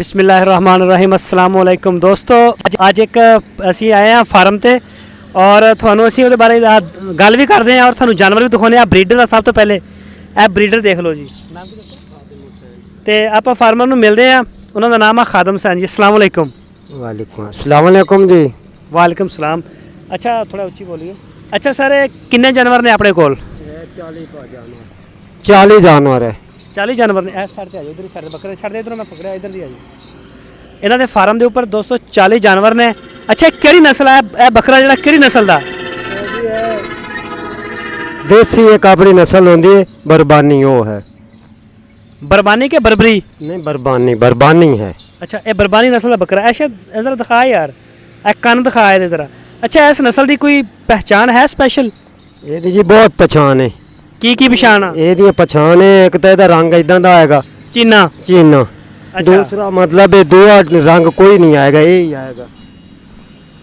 बिस्मिल्लाहिर्रहमानिर्रहीम अस्सलाम वालेकुम दोस्तों ਅੱਜ ਇੱਕ ਅਸੀਂ ਆਏ ਆ ਫਾਰਮ ਤੇ ਔਰ ਤੁਹਾਨੂੰ ਅਸੀਂ ਉਹਦੇ ਬਾਰੇ ਗੱਲ ਵੀ ਕਰਦੇ ਆ ਔਰ ਤੁਹਾਨੂੰ ਜਾਨਵਰ ਵੀ ਦਿਖਾਉਂਦੇ ਆ ਬਰੀਡਰ ਦਾ। ਸਭ ਤੋਂ ਪਹਿਲੇ ਇਹ ਬਰੀਡਰ ਦੇਖ ਲਓ ਜੀ ਤੇ ਆਪਾਂ ਫਾਰਮਰ ਨੂੰ ਮਿਲਦੇ ਆ। ਉਹਨਾਂ ਦਾ ਨਾਮ ਆ ਖਾਦਮ ਹੁਸੈਨ ਜੀ। अस्सलाम वालेकुम। वालेकुम अस्सलाम वालेकुम जी। वालेकुम सलाम। अच्छा थोड़ा ਉੱਚੀ बोलिए। अच्छा सर किन्ने जानवर ने अपने कोल? 40 जानवर है। 40 जानवर ने। इस साइड ਤੇ ਆ ਜਾਓ, ਇਧਰ ਹੀ ਸਾਈਡ ਬੱਕਰੇ ਛੱਡ ਦੇ, ਇਧਰ ਮੈਂ ਪਕੜਿਆ, ਇਧਰ ਦੀ ਆ ਜਾਓ। ਇਹਨਾਂ ਦੇ ਫਾਰਮ ਦੇ ਉੱਪਰ ਦੋਸਤੋ 40 ਜਾਨਵਰ ਨੇ। ਅੱਛਾ ਕਿਹੜੀ ਨਸਲ ਹੈ ਇਹ ਬੱਕਰਾ ਜਿਹੜਾ, ਕਿਹੜੀ ਨਸਲ ਦਾ? देसी एक अपनी नस्ल होती है बरबानी, वो है। बरबानी के बरबरी? नहीं बरबानी, बरबानी है। अच्छा ये बरबानी नस्ल का बकरा है। शायद जरा दिखा यार, कन दिखा है जरा। अच्छा इस नस्ल की कोई पहचान है स्पेशल? ये जी बहुत पहचान है। की पहचान? ये पहचान है, एक तो ਇਹਦਾ रंग इदां दा आएगा चीना चीना। अच्छा। दूसरा मतलब ये दूआ रंग कोई नहीं आएगा, यही आएगा।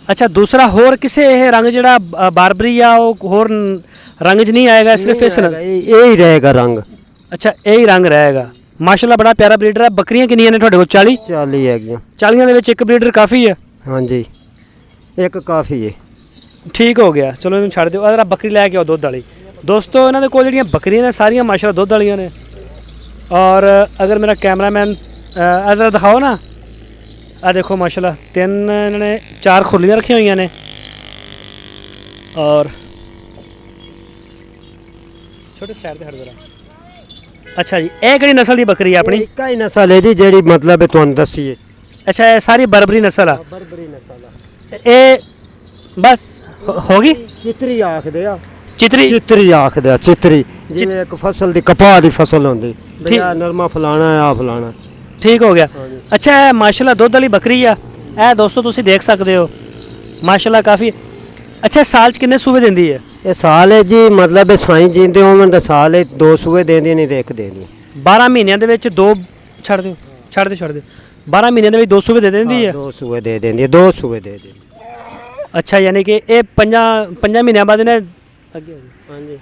अच्छा दूसरा होर किसे ये रंग ਜਿਹੜਾ ਬਾਰਬਰੀ ਜਾਂ ਉਹ ਹੋਰ रंग च नहीं आएगा, सिर्फ इस यही रहेगा रंग। अच्छा यही रंग रहेगा। माशाल्लाह बड़ा प्यारा ब्रीडर है। बकरियां कितनी ने ਤੁਹਾਡੇ ਕੋਲ? 40 है। 40 ਦੇ ਵਿੱਚ ਇੱਕ ਬਰੀਡਰ ਕਾਫੀ ਹੈ। हाँ जी एक काफ़ी है। ठीक हो गया, चलो ਇਹਨੂੰ ਛੱਡ ਦਿਓ। ਅਗਰ ਬੱਕਰੀ ਲੈ ਕੇ ਆਓ ਦੁੱਧ ਵਾਲੀ। ਦੋਸਤੋ ਇਹਨਾਂ ਦੇ ਕੋਲ ਜਿਹੜੀਆਂ ਬੱਕਰੀਆਂ ਨੇ ਸਾਰੀਆਂ ਮਾਸ਼ਾਅੱਲਾ ਦੁੱਧ ਵਾਲੀਆਂ ਨੇ। ਔਰ ਅਗਰ ਮੇਰਾ ਕੈਮਰਾਮੈਨ ਅਜ਼ਰ ਦਿਖਾਓ ਨਾ, ਆ ਦੇਖੋ ਮਾਸ਼ਾਅੱਲਾ ਤਿੰਨ ਇਹਨਾਂ ਨੇ 4 ਖੁਰਲੀਆਂ ਰੱਖੀਆਂ ਹੋਈਆਂ ਨੇ। ਔਰ ਛੋਟੇ ਸਾਈਡ ਤੇ ਹਟ ਜਰਾ। ਅੱਛਾ ਜੀ ਇਹ ਕਿਹੜੀ ਨਸਲ ਦੀ ਬੱਕਰੀ ਹੈ ਆਪਣੀ? ਇੱਕ ਹੀ ਨਸਲ ਹੈ ਜੀ ਜਿਹੜੀ ਮਤਲਬ ਤੁਹਾਨੂੰ ਦੱਸੀਏ। ਅੱਛਾ ਇਹ ਸਾਰੀ ਬਰਬਰੀ ਨਸਲ ਆ? ਬਰਬਰੀ ਨਸਲ ਆ। ਇਹ ਬਸ ਹੋ ਗਈ ਚਿਤਰੀ ਆਖਦੇ ਆ। चितरी? चितरी आखदे आ चितरी। जिवें एक फसल दी कपाह दी फसल होंदी भी आ नरमा फलाना है, आ फलाना। ठीक हो गया। अच्छा है माशाल्लाह दुध वाली बकरी आ। ए दोस्तों तुसी देख सकते हो माशाल्लाह काफ़ी। अच्छा साल च किन्ने सूबे देंदी है? ये साल है जी मतलब साईं जींदे होवन दा साल है 2 सूबे देंदी नहीं ते 1 देंदी। 12 महीनों दे विच 2 छड़ दिओ, छड़ दिओ। 12 महीनों दे विच 2 सूबे दे देंदी है। 2 सूबे दे देंदी है, 2 सूबे दे देंदी। अच्छा यानी कि ये 5 महीनों बाद ने अगे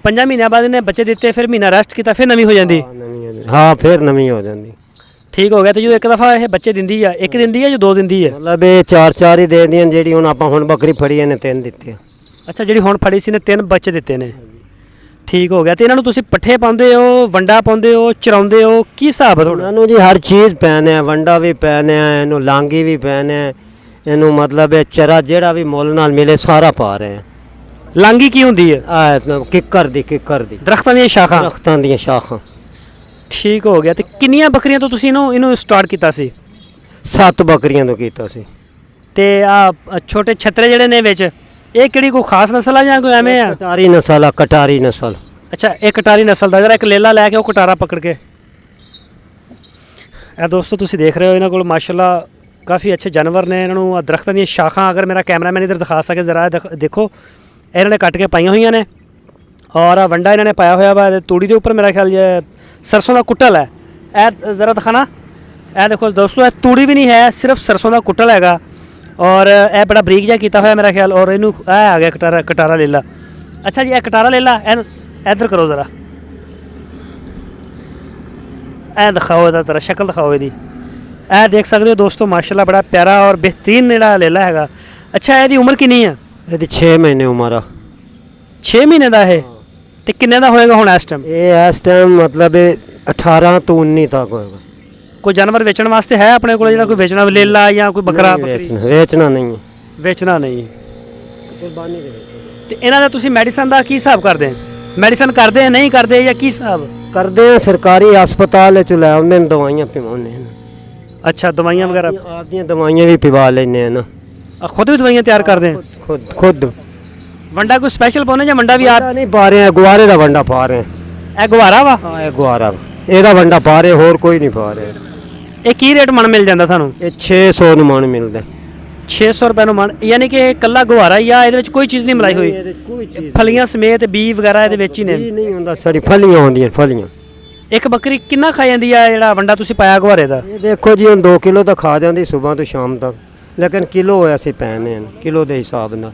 5 महीनों बाद इन्हें बच्चे दिते, फिर महीना रेस्ट किया, फिर नवी हो जाती? हाँ फिर नवी हो जाती। ठीक हो गया। तो जो एक दफ़ा ये बच्चे दिंदी है, एक दिंदी है जो 2 दिंदी है? मतलब ये 4 ही दे दी जी। हुण आपां हुण बकरी फड़ी ने 3 दिते। अच्छा जी हुण फड़ी सी ने 3 बच्चे दिते ने। ठीक हो गया। तो इन्हों तुसीं पट्ठे पाउंदे हो, वंडा पाउंदे हो, चराउंदे हो, की हिसाब है तुहाडा? इन्हों जी हर चीज़ पैने, वंडा भी पैने, इन्हों लांगी भी पैने, इन्हों मतलब चरा जेड़ा भी मुल नाल मिले सारा पा रहे हैं। लांगी की होंदी है? किक्कर दी दरख्तां दी शाखां? दरख्तां दी शाखां। ठीक हो गया। तो किन्नियां बकरियां तो तुसीं इन्हूं स्टार्ट कीता सी? 7 बकरियां तो कीता सी। ते आ छोटे छतरे जेहड़े ने विच ਇਹ ਕਿਹੜੀ ਕੋਈ ਖਾਸ ਨਸਲ ਆ ਜਾਂ ਕੋਈ ਐਵੇਂ ਆ? कटारी नस्ल आ, कटारी नस्ल। अच्छा ਇਹ ਕਟਾਰੀ ਨਸਲ ਦਾ। ਜਿਹੜਾ ਇੱਕ ਲੇਲਾ ਲੈ ਕੇ ਉਹ ਕਟਾਰਾ ਪਕੜ ਕੇ। ਇਹ ਦੋਸਤੋ ਤੁਸੀਂ ਦੇਖ ਰਹੇ ਹੋ ਇਹਨਾਂ ਕੋਲ ਮਾਸ਼ਾਅੱਲਾ ਕਾਫੀ ਅੱਛੇ ਜਾਨਵਰ ਨੇ। ਇਹਨਾਂ ਨੂੰ ਦਰਖਤਾਂ ਦੀਆਂ ਸ਼ਾਖਾਂ ਅਗਰ ਮੇਰਾ ਕੈਮਰਾਮੈਨ ਇਧਰ ਦਿਖਾ ਸਕੇ ਜ਼ਰਾ ਦੇਖੋ, ਇਹਨਾਂ ਨੇ ਕੱਟ ਕੇ ਪਾਈਆਂ ਹੋਈਆਂ ਨੇ। ਔਰ ਆ ਵੰਡਾ ਇਹਨਾਂ ਨੇ ਪਾਇਆ ਹੋਇਆ ਵਾ ਤੂੜੀ ਦੇ ਉੱਪਰ। ਮੇਰਾ ਖਿਆਲ ਸਰਸੋਂ ਦਾ ਕੁੱਟਲ ਹੈ। ਇਹ ਜ਼ਰਾ ਦਿਖਾਣਾ। ਇਹ ਦੇਖੋ ਦੋਸਤੋ ਇਹ ਤੂੜੀ ਵੀ ਨਹੀਂ ਹੈ, ਸਿਰਫ ਸਰਸੋਂ ਦਾ ਕੁੱਟਲ ਹੈਗਾ। और यह बड़ा बरीक जहा किया होया मेरा ख्याल। और इनू आ गया कटारा लेला। अच्छा जी कटारा लेला इधर करो ज़रा, ए दिखाओ इधर जरा शक्ल दिखाओ इहदी। ए देख सकते हो दोस्तों माशाल्लाह बड़ा प्यारा और बेहतरीन जेहड़ा लेला हैगा। अच्छा इहदी उम्र कितनी है? इहदी 6 महीने उम्र आ। 6 महीने का है। तो किन्ने का होएगा हुण इस टाइम? ये इस टाइम मतलब 18 तो 19 तक होएगा। कोई जानवर बेचने वास्ते है अपने को जो कोई बेचना लेला या कोई बकरा? बेचना नहीं है। बेचना नहीं। तो इन्हों का तुम मैडिसन का की हिसाब करते हैं? मैडिसन करते हैं नहीं करते या की हिसाब करते हैं? सरकारी हस्पताल च लै आते हैं, दवाइयाँ पिवाने। अच्छा दवाइयाँ वगैरह? आपकी दवाइयाँ भी पिवा लेने ना। खुद भी दवाइयाँ तैयार करते हैं? खुद। वंडा कोई स्पैशल पाने या वंडा भी आप नहीं पा रहे हैं? गुआरे का वंडा पा रहे हैं। ए गुआरा वा? हाँ ये गुआरा ਇਹਦਾ ਵੰਡਾ ਪਾ ਰਹੇ, ਹੋਰ ਕੋਈ ਨਹੀਂ ਪਾ ਰਹੇ। ਇਹ ਕੀ ਰੇਟ ਮਣ ਮਿਲ ਜਾਂਦਾ ਤੁਹਾਨੂੰ? ਇਹ 600 ਨੂੰ ਮਣ ਮਿਲਦਾ। 600 ਰੁਪਏ ਨੂੰ ਮਣ, ਯਾਨੀ ਕਿ ਕੱਲਾ ਗੁਹਾਰਾ ਹੀ ਆ, ਇਹਦੇ ਵਿੱਚ ਕੋਈ ਚੀਜ਼ ਨਹੀਂ ਮਿਲਾਈ ਹੋਈ? ਕੋਈ ਚੀਜ਼ ਫਲੀਆਂ ਸਮੇਤ ਬੀ ਵਗੈਰਾ ਇਹਦੇ ਵਿੱਚ ਹੀ ਨੇ? ਨਹੀਂ ਹੁੰਦਾ, ਸਾਡੀ ਫਲੀਆਂ ਹੁੰਦੀਆਂ ਫਲੀਆਂ। ਇੱਕ ਬੱਕਰੀ ਕਿੰਨਾ ਖਾ ਜਾਂਦੀ ਆ ਜਿਹੜਾ ਵੰਡਾ ਤੁਸੀਂ ਪਾਇਆ ਗੁਹਾਰੇ ਦਾ? ਇਹ ਦੇਖੋ ਜੀ ਹੁਣ 2 ਕਿਲੋ ਤਾਂ ਖਾ ਜਾਂਦੀ ਸਵੇਰ ਤੋਂ ਸ਼ਾਮ ਤੱਕ, ਲੇਕਿਨ ਕਿਲੋ ਅਸੀਂ ਪੈਣੇ ਕਿਲੋ ਦੇ ਹਿਸਾਬ ਨਾਲ।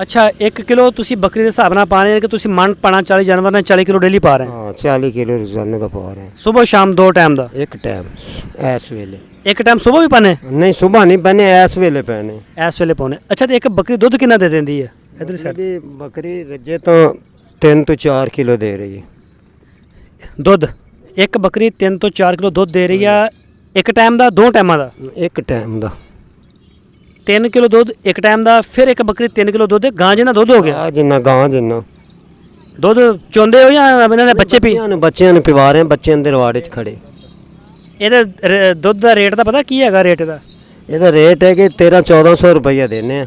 अच्छा 1 किलो तुसी बकरी के हिसाब नाल पा रहे हैं कि तुसी मन पाना 40 जानवर ने 40 किलो डेली पा रहे हैं? हाँ 40 किलो रोजाना का पा रहे हैं, सुबह शाम 2 टाइम का? एक टाइम इस वेले। ਇੱਕ ਟਾਈਮ ਸਵੇਰ ਵੀ ਪਾਣੇ ਨਹੀਂ ਸੁਬਾਹ ਨਹੀਂ ਪੈਨੇ ਇਸ ਵੇਲੇ ਪੈਨੇ ਇਸ ਵੇਲੇ ਪਾਉਣੇ। ਅੱਛਾ ਤੇ ਇੱਕ ਬੱਕਰੀ ਦੁੱਧ ਕਿੰਨਾ ਦੇ ਦਿੰਦੀ ਹੈ ਇਧਰ ਸਾਈਡ ਵੀ ਬੱਕਰੀ ਰੱਜੇ ਤਾਂ 3 ਤੋਂ 4 ਕਿਲੋ ਦੇ ਰਹੀ ਹੈ ਦੁੱਧ? ਇੱਕ ਬੱਕਰੀ 3 ਤੋਂ 4 ਕਿਲੋ ਦੁੱਧ ਦੇ ਰਹੀ ਆ ਇੱਕ ਟਾਈਮ ਦਾ, ਦੋ ਟਾਈਮਾਂ ਦਾ? ਇੱਕ ਟਾਈਮ ਦਾ 3 ਕਿਲੋ ਦੁੱਧ ਇੱਕ ਟਾਈਮ ਦਾ। ਫਿਰ ਇੱਕ ਬੱਕਰੀ 3 ਕਿਲੋ ਦੁੱਧ, ਗਾਂ ਜਿੰਨਾ ਦੁੱਧ ਹੋ ਗਿਆ। ਆ ਜਿੰਨਾ ਗਾਂ ਜਿੰਨਾ ਦੁੱਧ ਚੋਂਦੇ ਹੋ ਜਾਂ ਇਹਨਾਂ ਦੇ ਬੱਚੇ ਪੀ? ਬੱਚਿਆਂ ਨੂੰ ਪਿਵਾ ਰਹੇ, ਬੱਚੇ ਅੰਦਰ ਵਾੜੇ 'ਚ ਖੜੇ। ਇਹਦੇ ਦੁੱਧ ਦਾ ਰੇਟ ਦਾ ਪਤਾ ਕੀ ਹੈਗਾ? ਰੇਟ ਇਹਦਾ ਇਹਦਾ ਰੇਟ ਹੈ ਕਿ 1300-1400 ਰੁਪਈਆ ਦੇਨੇ ਆ।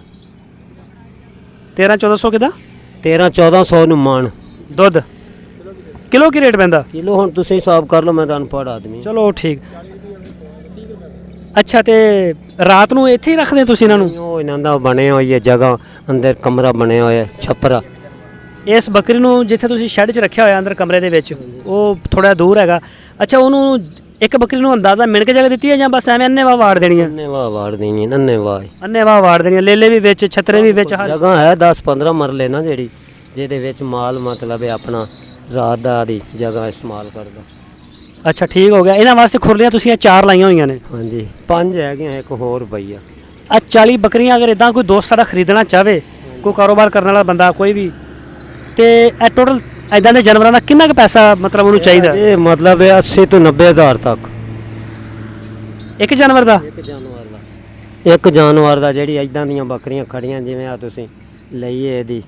1300-1400 ਕਿਦਾ? 1300-1400 ਨੂੰ ਮਣ ਦੁੱਧ। ਕਿਲੋ ਕੀ ਰੇਟ ਪੈਂਦਾ? ਕਿਲੋ ਹੁਣ ਤੁਸੀਂ ਹਿਸਾਬ ਕਰ ਲਓ, ਮੈਂ ਤਾਂ ਅਨਪੜ੍ਹ ਆਦਮੀ। ਚਲੋ ਠੀਕ। ਅੱਛਾ ਤੇ ਰਾਤ ਨੂੰ ਇੱਥੇ ਹੀ ਰੱਖਦੇ ਤੁਸੀਂ ਇਹਨਾਂ ਨੂੰ? ਉਹ ਇਹਨਾਂ ਦਾ ਬਣਿਆ ਹੋਈ ਹੈ ਜਗ੍ਹਾ, ਅੰਦਰ ਕਮਰਾ ਬਣਿਆ ਹੋਇਆ ਹੈ, ਛੱਪਰਾ। ਇਸ ਬੱਕਰੀ ਨੂੰ ਜਿੱਥੇ ਤੁਸੀਂ ਸ਼ੈੱਡ 'ਚ ਰੱਖਿਆ ਹੋਇਆ ਅੰਦਰ ਕਮਰੇ ਦੇ ਵਿੱਚ, ਉਹ ਥੋੜਾ ਦੂਰ ਹੈਗਾ। ਅੱਛਾ ਉਹਨੂੰ ਇੱਕ ਬੱਕਰੀ ਨੂੰ ਅੰਦਾਜ਼ਾ ਮਿਣ ਕੇ ਜਗ੍ਹਾ ਦਿੱਤੀ ਹੈ ਜਾਂ ਬਸ ਐਵੇਂ ਅੰਨੇਵਾਹ ਵਾੜ ਦੇਣੀ ਹੈ? ਅੰਨੇਵਾਹ ਵਾੜ ਦੇਣੀ, ਅੰਨੇਵਾਹ ਵਾੜ ਦੇਣੀ ਹੈ। ਲੇਲੇ ਵੀ ਵਿੱਚ, ਛਤਰੇ ਵੀ ਵਿੱਚ, ਹਰ ਜਗ੍ਹਾ ਹੈ 10-15 ਮਰਲੇ ਨਾ ਜਿਹੜੀ, ਜਿਹਦੇ ਵਿੱਚ ਮਾਲ ਮਤਲਬ ਹੈ ਆਪਣਾ ਰਾਤ ਦਾ ਦੀ ਜਗ੍ਹਾ ਇਸਤੇਮਾਲ ਕਰਦਾ। ਅੱਛਾ ਠੀਕ ਹੋ ਗਿਆ। ਇਹਨਾਂ ਵਾਸਤੇ ਖੁਰਲੀਆਂ ਤੁਸੀਂ ਇਹ 4 ਲਾਈਆਂ ਹੋਈਆਂ ਨੇ? ਹਾਂਜੀ 5 ਹੈਗੀਆਂ, ਇੱਕ ਹੋਰ ਪਈ ਆ। ਆ 40 ਬੱਕਰੀਆਂ ਅਗਰ ਇਦਾਂ ਕੋਈ ਦੋਸਤ ਸਾਡਾ ਖਰੀਦਣਾ ਚਾਹਵੇ, ਕੋਈ ਕਾਰੋਬਾਰ ਕਰਨ ਵਾਲਾ ਬੰਦਾ ਕੋਈ ਵੀ, ਤੇ ਇਹ ਟੋਟਲ ਇਦਾਂ ਦੇ ਜਾਨਵਰਾਂ ਦਾ ਕਿੰਨਾ ਕੁ ਪੈਸਾ ਮਤਲਬ ਉਹਨੂੰ ਚਾਹੀਦਾ? ਇਹ ਮਤਲਬ ਹੈ 80 ਤੋਂ 90 ਹਜ਼ਾਰ ਤੱਕ ਇੱਕ ਜਾਨਵਰ ਦਾ? ਇੱਕ ਜਾਨਵਰ ਦਾ ਜਿਹੜੀ ਇਦਾਂ ਦੀਆਂ ਬੱਕਰੀਆਂ ਖੜੀਆਂ ਜਿਵੇਂ ਆ ਤੁਸੀਂ ਲਈਏ ਇਹਦੀ,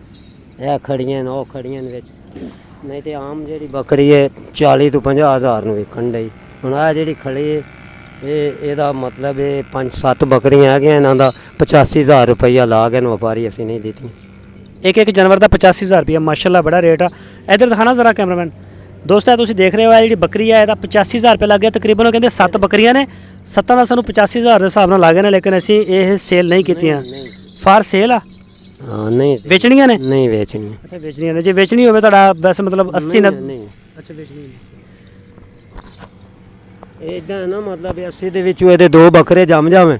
ਇਹ ਖੜੀਆਂ ਨੇ, ਉਹ ਖੜੀਆਂ ਨੇ ਵਿੱਚ। ਨਹੀਂ ਤੇ ਆਮ ਜਿਹੜੀ ਬੱਕਰੀ ਹੈ 40 ਤੋਂ 50 ਹਜ਼ਾਰ ਨੂੰ ਵਿਕਣ ਡਈ। ਹੁਣ ਆ ਜਿਹੜੀ ਖੜੀ ਹੈ ਇਹਦਾ ਮਤਲਬ ਇਹ 5-7 ਬੱਕਰੀਆਂ ਹੈਗੀਆਂ, ਇਹਨਾਂ ਦਾ 85,000 ਰੁਪਈਆ ਲਾ ਕੇ ਵਪਾਰੀ ਅਸੀਂ ਨਹੀਂ ਦਿੱਤੀ। ਇੱਕ ਜਾਨਵਰ ਦਾ 85,000 ਰੁਪਇਆ, ਮਾਸ਼ਾਅੱਲਾ ਬੜਾ ਰੇਟ ਆ। ਇਧਰ ਦਿਖਾਣਾ ਜ਼ਰਾ ਕੈਮਰਾਮੈਨ। ਦੋਸਤੋ ਤੁਸੀਂ ਦੇਖ ਰਹੇ ਹੋ ਇਹ ਜਿਹੜੀ ਬੱਕਰੀ ਹੈ ਇਹਦਾ 85,000 ਰੁਪਏ ਲੱਗ ਗਿਆ ਤਕਰੀਬਨ। ਉਹ ਕਹਿੰਦੇ 7 ਬੱਕਰੀਆਂ ਨੇ, 7 ਦਾ ਸਾਨੂੰ 85,000 ਦੇ ਹਿਸਾਬ ਨਾਲ ਲੱਗ ਗਏ ਨੇ, ਲੇਕਿਨ ਅਸੀਂ ਇਹ ਸੇਲ ਨਹੀਂ ਕੀਤੀਆਂ। ਫਾਰ ਸੇਲ ਆ? ਹਾਂ ਨਹੀਂ ਵੇਚਣੀਆਂ ਨੇ? ਨਹੀਂ ਵੇਚਣੀ। ਅੱਛਾ ਵੇਚਣੀਆਂ ਨੇ। ਜੇ ਵੇਚਣੀ ਹੋਵੇ ਤੁਹਾਡਾ ਵੈਸੇ ਮਤਲਬ 80 ਨਹੀਂ। ਅੱਛਾ ਵੇਚਣੀ ਨਹੀਂ। ਇਦਾਂ ਨਾ ਮਤਲਬ 80 ਦੇ ਵਿੱਚੋਂ ਇਹਦੇ 2 ਬੱਕਰੇ ਜੰਮ ਜਾਵੇਂ,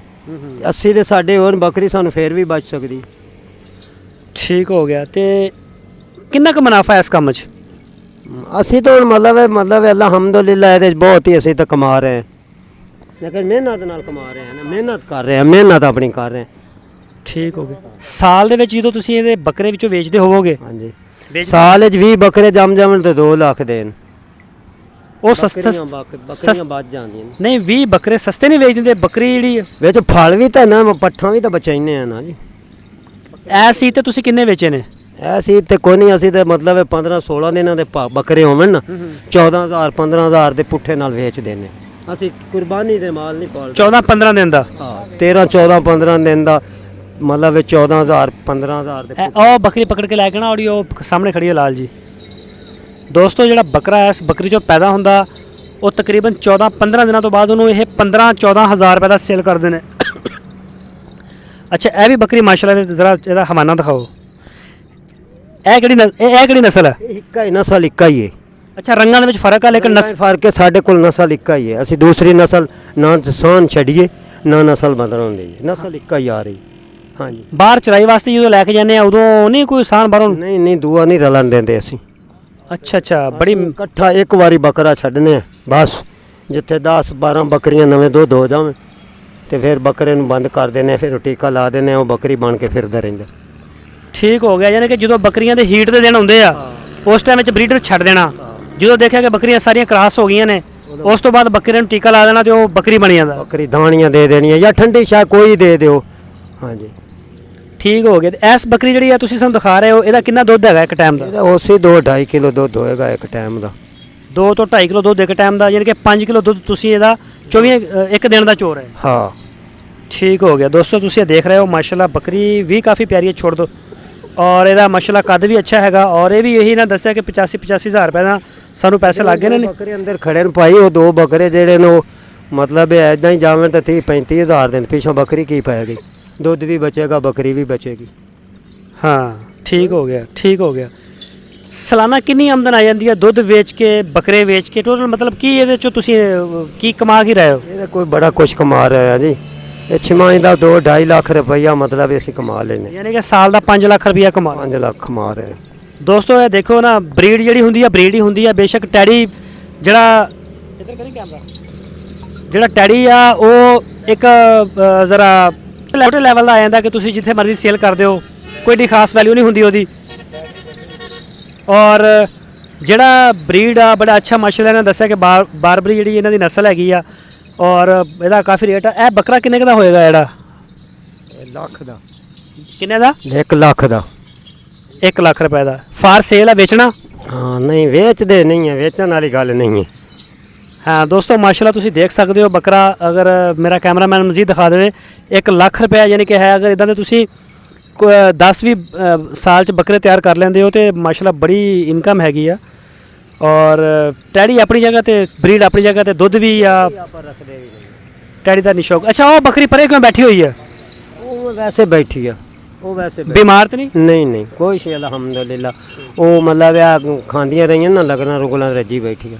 80 ਦੇ ਸਾਡੇ ਹੋਰ ਬੱਕਰੀ ਸਾਨੂੰ ਫੇਰ ਵੀ ਬਚ ਸਕਦੀ। ਠੀਕ ਹੋ ਗਿਆ। ਤੇ ਕਿੰਨਾ ਕੁ ਮੁਨਾਫਾ ਹੈ ਇਸ ਕੰਮ 'ਚ? ਅਸੀਂ ਤਾਂ ਮਤਲਬ ਅਲਹਮਦੁਲਿਲਾ ਇਹਦੇ 'ਚ ਬਹੁਤ ਹੀ ਅਸੀਂ ਤਾਂ ਕਮਾ ਰਹੇ ਹਾਂ, ਲੇਕਿਨ ਮਿਹਨਤ ਨਾਲ ਕਮਾ ਰਹੇ ਹਾਂ ਨਾ, ਮਿਹਨਤ ਕਰ ਰਹੇ ਹਾਂ, ਮਿਹਨਤ ਆਪਣੀ ਕਰ ਰਹੇ ਹਾਂ। ਠੀਕ ਹੋ ਗਿਆ। ਸਾਲ ਦੇ ਵਿੱਚ ਜਦੋਂ ਤੁਸੀਂ ਇਹਦੇ ਬੱਕਰੇ ਵਿੱਚੋਂ ਵੇਚਦੇ ਹੋਵੋਗੇ? ਹਾਂਜੀ ਸਾਲ ਵਿੱਚ 20 ਬੱਕਰੇ ਜੰਮ ਜਾਵਣ ਤੇ 2 ਲੱਖ ਦੇਣ। ਉਹ ਸਸਤਾ ਬੱਕਰੀਆਂ ਬਚ ਜਾਂਦੀਆਂ ਨੇ। ਨਹੀਂ 20 ਬੱਕਰੇ ਸਸਤੇ ਨਹੀਂ ਵੇਚ ਦਿੰਦੇ? ਬੱਕਰੀ ਜਿਹੜੀ ਵਿੱਚ ਫਲ ਵੀ ਤਾਂ ਨਾ, ਪੱਠਾਂ ਵੀ ਤਾਂ ਬਚਾਈਨੇ ਆ ਨਾ ਜੀ। ਐਸੀ ਤੇ ਤੁਸੀਂ ਕਿੰਨੇ ਵੇਚੇ ਨੇ? ਐਸੀ ਤੇ ਕੋਈ ਨਹੀਂ, ਅਸੀਂ ਤੇ ਮਤਲਬ 15-16 ਦਿਨਾਂ ਦੇ ਬੱਕਰੇ ਹੋਵਣ ਨਾ, 14,000-15,000 ਦੇ ਪੁੱਠੇ ਨਾਲ ਵੇਚ ਦੇਣੇ। ਅਸੀਂ ਕੁਰਬਾਨੀ ਦੇ ਮਾਲ ਨਹੀਂ ਪਾਲਦੇ। 14-15 ਦਿਨ ਦਾ? ਹਾਂ 13-14-15 ਦਿਨ ਦਾ ਮਤਲਬ 14,000-15,000 ਦੇ। ਉਹ ਬੱਕਰੀ ਪਕੜ ਕੇ ਲੈ ਕੇ ਨਾ, ਉਹ ਸਾਹਮਣੇ ਖੜੀ ਹੈ ਲਾਲ ਜੀ। ਦੋਸਤੋ ਜਿਹੜਾ ਬੱਕਰਾ ਇਸ ਬੱਕਰੀ ਚੋਂ ਪੈਦਾ ਹੁੰਦਾ ਉਹ ਤਕਰੀਬਨ 14-15 ਦਿਨਾਂ ਤੋਂ ਬਾਅਦ ਉਹਨੂੰ ਇਹ 15-14,000 ਰੁਪਏ ਦਾ ਸੇਲ ਕਰਦੇ ਨੇ। ਅੱਛਾ ਇਹ ਵੀ ਬੱਕਰੀ ਮਾਸ਼ਾਅੱਲਾ ਜ਼ਰਾ ਇਹਦਾ ਹਵਾਨਾ ਦਿਖਾਓ। ਇਹ ਕਿਹੜੀ ਨਸਲ ਹੈ? ਇੱਕਾ ਹੀ ਨਸਲ, ਇੱਕਾ ਹੀ ਹੈ। ਅੱਛਾ ਰੰਗਾਂ ਦੇ ਵਿੱਚ ਫਰਕ ਆ, ਲੇਕਿਨ ਫਰਕ ਹੈ। ਸਾਡੇ ਕੋਲ ਨਸਲ ਇੱਕਾ ਹੀ ਹੈ। ਅਸੀਂ ਦੂਸਰੀ ਨਸਲ ਨਾ ਸਾਨ ਛੱਡੀਏ ਨਾ ਨਸਲ ਬਦਲਣ ਦੀ, ਨਸਲ ਇੱਕਾ ਹੀ ਆ ਰਹੀ। ਹਾਂਜੀ ਬਾਹਰ ਚਰਾਈ ਵਾਸਤੇ ਜਦੋਂ ਲੈ ਕੇ ਜਾਂਦੇ ਆ ਉਦੋਂ ਨਹੀਂ ਕੋਈ ਸਾਨ ਬਾਹਰੋਂ? ਨਹੀਂ ਦੂਆ ਨਹੀਂ ਰਲਣ ਦਿੰਦੇ ਅਸੀਂ। ਅੱਛਾ ਬੜੀ ਇਕੱਠਾ ਇੱਕ ਵਾਰੀ ਬੱਕਰਾ ਛੱਡਨੇ ਆ ਬਸ। ਜਿੱਥੇ 10-12 ਬੱਕਰੀਆਂ ਨਵੇਂ ਦੁੱਧ ਹੋ ਜਾਵੇ ਤੇ ਫਿਰ ਬੱਕਰੇ ਨੂੰ ਬੰਦ ਕਰ ਦਿੰਦੇ, ਫਿਰ ਟੀਕਾ ਲਾ ਦਿੰਦੇ, ਉਹ ਬੱਕਰੀ ਬਣ ਕੇ ਫਿਰਦਾ ਰਹਿੰਦਾ। ਠੀਕ ਹੋ ਗਿਆ। ਯਾਨੀ ਕਿ ਜਦੋਂ ਬੱਕਰੀਆਂ ਦੇ ਹੀਟ ਦੇ ਦਿਨ ਹੁੰਦੇ ਆ ਉਸ ਟਾਈਮ ਵਿੱਚ ਬਰੀਡਰ ਛੱਡ ਦੇਣਾ। ਜਦੋਂ ਦੇਖਿਆ ਕਿ ਬੱਕਰੀਆਂ ਸਾਰੀਆਂ ਕ੍ਰਾਸ ਹੋ ਗਈਆਂ ਨੇ ਉਸ ਤੋਂ ਬਾਅਦ ਬੱਕਰੇ ਨੂੰ ਟੀਕਾ ਲਾ ਦੇਣਾ ਤੇ ਉਹ ਬੱਕਰੀ ਬਣ ਜਾਂਦਾ। ਬੱਕਰੀ ਦਾਣੀਆਂ ਦੇ ਦੇਣੀਆਂ ਜਾਂ ਠੰਡੀ ਸ਼ਾਹ ਕੋਈ ਦੇ ਦਿਓ। ਹਾਂਜੀ ਠੀਕ ਹੋ ਗਿਆ। ਇਸ ਬੱਕਰੀ ਜਿਹੜੀ ਆ ਤੁਸੀਂ ਸਾਨੂੰ ਦਿਖਾ ਰਹੇ ਹੋ ਇਹਦਾ ਕਿੰਨਾ ਦੁੱਧ ਹੈਗਾ ਇੱਕ ਟਾਈਮ ਦਾ? ਇਹਦਾ ਉਸੇ 2-2.5 ਕਿਲੋ ਦੁੱਧ ਹੋਏਗਾ ਇੱਕ ਟਾਈਮ ਦਾ। 2 ਤੋਂ 2.5 ਕਿਲੋ ਦੁੱਧ ਇੱਕ ਟਾਈਮ ਦਾ, ਯਾਨੀ ਕਿ 5 ਕਿਲੋ ਦੁੱਧ ਤੁਸੀਂ ਇਹਦਾ 24 ਇੱਕ ਦਿਨ ਦਾ ਚੋਰ ਹੈ। ਹਾਂ ਠੀਕ ਹੋ ਗਿਆ। ਦੋਸਤੋ ਤੁਸੀਂ ਇਹ ਦੇਖ ਰਹੇ ਹੋ ਮਾਸ਼ਾਅੱਲਾ ਬੱਕਰੀ ਵੀ ਕਾफ़ी ਪਿਆਰੀ ਹੈ, ਛੋੜ ਦੋ। ਔਰ ਇਹਦਾ ਮਾਸ਼ਾਅੱਲਾ ਕੱਦ ਵੀ ਅੱਛਾ ਹੈਗਾ। ਔਰ ਇਹ ਵੀ ਇਹੀ ਨਾ ਦੱਸਿਆ ਕਿ 85,000 ਰੁਪਏ ਦਾ ਸਾਨੂੰ ਪੈਸੇ ਲੱਗ ਗਏ ਨੇ। ਬੱਕਰੇ ਅੰਦਰ ਖੜੇ ਨੇ ਭਾਈ, ਉਹ 2 ਬੱਕਰੇ ਜਿਹੜੇ ਨੇ ਮਤਲਬ ਐਦਾਂ ਹੀ ਜਾਵਣ ਤਾਂ 30-35 ਹਜ਼ਾਰ ਦੇ ਪਿੱਛੋਂ ਬੱਕਰੀ ਕੀ ਪਾਏਗੀ, ਦੁੱਧ ਵੀ ਬਚੇਗਾ, ਬੱਕਰੀ ਵੀ ਬਚੇਗੀ। ਹਾਂ ਠੀਕ ਹੋ ਗਿਆ, ਠੀਕ ਹੋ ਗਿਆ। ਸਾਲਾਨਾ ਕਿੰਨੀ ਆਮਦਨ ਆ ਜਾਂਦੀ ਹੈ ਦੁੱਧ ਵੇਚ ਕੇ, ਬੱਕਰੇ ਵੇਚ ਕੇ? ਟੋਟਲ ਮਤਲਬ ਕੀ ਇਹਦੇ ਚੋਂ ਤੁਸੀਂ ਕੀ ਕਮਾ ਕੇ ਰਹੇ ਹੋ? ਇਹਦਾ ਕੋਈ ਬੜਾ ਕੁਛ ਕਮਾ ਰਿਹਾ ਜੀ। ਇਹ ਛਮਾਈ ਦਾ 2-2.5 ਲੱਖ ਰੁਪਈਆ ਮਤਲਬ ਅਸੀਂ ਕਮਾ ਲੈਨੇ। ਯਾਨੀ ਕਿ ਸਾਲ ਦਾ 5 ਲੱਖ ਰੁਪਈਆ ਕਮਾ? 5 ਲੱਖ ਕਮਾ ਰਹੇ। ਦੋਸਤੋ ਇਹ ਦੇਖੋ ਨਾ, ਬਰੀਡ ਜਿਹੜੀ ਹੁੰਦੀ ਆ ਬਰੀਡ ਹੀ ਹੁੰਦੀ ਆ। ਬੇਸ਼ੱਕ ਟੈਡੀ ਜਿਹੜਾ ਇੱਧਰ ਕਰੀ ਕੈਮਰਾ, ਜਿਹੜਾ ਟੈਡੀ ਆ ਉਹ ਇੱਕ ਜ਼ਰਾ ਛੋਟੇ ਲੈਵਲ ਦਾ ਆ ਜਾਂਦਾ ਕਿ ਤੁਸੀਂ ਜਿੱਥੇ ਮਰਜ਼ੀ ਸੇਲ ਕਰਦੇ ਹੋ, ਕੋਈ ਏਡੀ ਖਾਸ ਵੈਲਿਊ ਨਹੀਂ ਹੁੰਦੀ ਉਹਦੀ। ਔਰ ਜਿਹੜਾ ਬਰੀਡ ਆ ਬੜਾ ਅੱਛਾ ਮਾਸ਼ਾਅੱਲਾ ਇਹਨਾਂ ਨੇ ਦੱਸਿਆ ਕਿ ਬਾਰਬਰੀ ਜਿਹੜੀ ਇਹਨਾਂ ਦੀ ਨਸਲ ਹੈਗੀ ਆ ਔਰ ਇਹਦਾ ਕਾਫੀ ਰੇਟ ਆ। ਇਹ ਬੱਕਰਾ ਕਿੰਨੇ ਕੁ ਦਾ ਹੋਏਗਾ ਜਿਹੜਾ? ਲੱਖ ਦਾ। ਕਿੰਨੇ ਦਾ? 1 ਲੱਖ ਦਾ। 1 ਲੱਖ ਰੁਪਏ ਦਾ। ਫਾਰ ਸੇਲ ਆ, ਵੇਚਣਾ? ਹਾਂ ਨਹੀਂ ਵੇਚਦੇ ਨਹੀਂ ਹੈ, ਵੇਚਣ ਵਾਲੀ ਗੱਲ ਨਹੀਂ ਹੈ। ਹਾਂ ਦੋਸਤੋ ਮਾਸ਼ਾਅੱਲਾ ਤੁਸੀਂ ਦੇਖ ਸਕਦੇ ਹੋ ਬੱਕਰਾ, ਅਗਰ ਮੇਰਾ ਕੈਮਰਾਮੈਨ ਮਜ਼ੀਦ ਦਿਖਾ ਦੇਵੇ, 1 ਲੱਖ ਰੁਪਏ ਯਾਨੀ ਕਿ ਹੈ। ਅਗਰ ਇਦਾਂ ਦੇ ਤੁਸੀਂ 10 ਵੀ ਸਾਲ ਚ ਬੱਕਰੇ ਤਿਆਰ ਕਰ ਲੈਂਦੇ ਹੋ ਤੇ ਮਾਸ਼ਾਅੱਲਾ ਬੜੀ ਇਨਕਮ ਹੈਗੀ ਆ। ਔਰ ਟੈਡੀ ਆਪਣੀ ਜਗ੍ਹਾ ਤੇ, ਬਰੀਡ ਆਪਣੀ ਜਗ੍ਹਾ ਤੇ, ਦੁੱਧ ਵੀ ਆ, ਟੈਡੀ ਦਾ ਨਿਸ਼ੌਕ। ਅੱਛਾ ਉਹ ਬੱਕਰੀ ਪਰੇ ਕਿਉਂ ਬੈਠੀ ਹੋਈ ਆ? ਉਹ ਵੈਸੇ ਬੈਠੀ ਆ, ਉਹ ਵੈਸੇ ਬਿਮਾਰ ਤਾਂ ਨਹੀਂ? ਨਹੀਂ ਨਹੀਂ ਕੋਈ ਸ਼ੇ ਅਲਹਮਦੁਲਿਲਾ। ਉਹ ਮਤਲਬ ਆ ਖਾਂਦੀਆਂ ਰਹੀਆਂ ਨਾ, ਲੱਗਣਾ ਰੁਗਲਾਂ ਰੱਜੀ ਬੈਠੀ ਆ।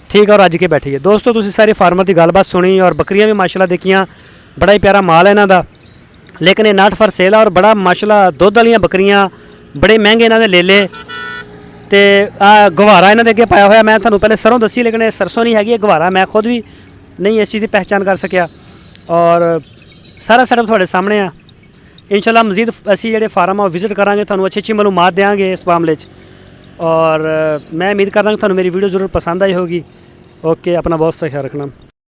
ਠੀਕ ਆ, ਔਰ ਰੱਜ ਕੇ ਬੈਠੀ ਹੈ। ਦੋਸਤੋ ਤੁਸੀਂ ਸਾਰੇ ਫਾਰਮਰ ਦੀ ਗੱਲਬਾਤ ਸੁਣੀ ਔਰ ਬੱਕਰੀਆਂ ਵੀ ਮਾਸ਼ਾਅੱਲਾ ਦੇਖੀਆਂ, ਬੜਾ ਹੀ ਪਿਆਰਾ ਮਾਲ ਹੈ ਇਹਨਾਂ ਦਾ। ਲੇਕਿਨ ਇਹ ਨਾਟ ਫਰ ਸੇਲ ਆ ਔਰ ਬੜਾ ਮਾਸ਼ਾਅੱਲਾ ਦੁੱਧ ਵਾਲੀਆਂ ਬੱਕਰੀਆਂ, ਬੜੇ ਮਹਿੰਗੇ ਇਹਨਾਂ ਦੇ ਲੇਲੇ। ਤੇ ਆ ਗਵਾਰਾ ਇਹਨਾਂ ਦੇ ਅੱਗੇ ਪਾਇਆ ਹੋਇਆ। ਮੈਂ ਤੁਹਾਨੂੰ ਪਹਿਲੇ ਸਰੋਂ ਦੱਸੀ, ਲੇਕਿਨ ਇਹ ਸਰਸੋਂ ਨਹੀਂ ਹੈਗੀ, ਇਹ ਗਵਾਰਾ। ਮੈਂ ਖੁਦ ਵੀ ਨਹੀਂ ਇਸ ਚੀਜ਼ ਦੀ ਪਹਿਚਾਣ ਕਰ ਸਕਿਆ। ਔਰ ਸਾਰਾ ਸੈਟਅਪ ਤੁਹਾਡੇ ਸਾਹਮਣੇ ਆ। ਇਨਸ਼ਾਅੱਲਾ ਮਜ਼ੀਦ ਅਸੀਂ ਜਿਹੜੇ ਫਾਰਮ ਆ ਉਹ ਵਿਜ਼ਿਟ ਕਰਾਂਗੇ, ਤੁਹਾਨੂੰ ਅੱਛੀ ਮਾਲੂਮਾਤ ਦੇਵਾਂਗੇ ਇਸ ਮਾਮਲੇ 'ਚ। ਔਰ ਮੈਂ ਉਮੀਦ ਕਰਦਾ ਕਿ ਤੁਹਾਨੂੰ ਮੇਰੀ ਵੀਡੀਓ ਜ਼ਰੂਰ ਪਸੰਦ ਆਈ ਹੋਗੀ। ਓਕੇ, ਆਪਣਾ ਬਹੁਤ सा ख्याल रखना।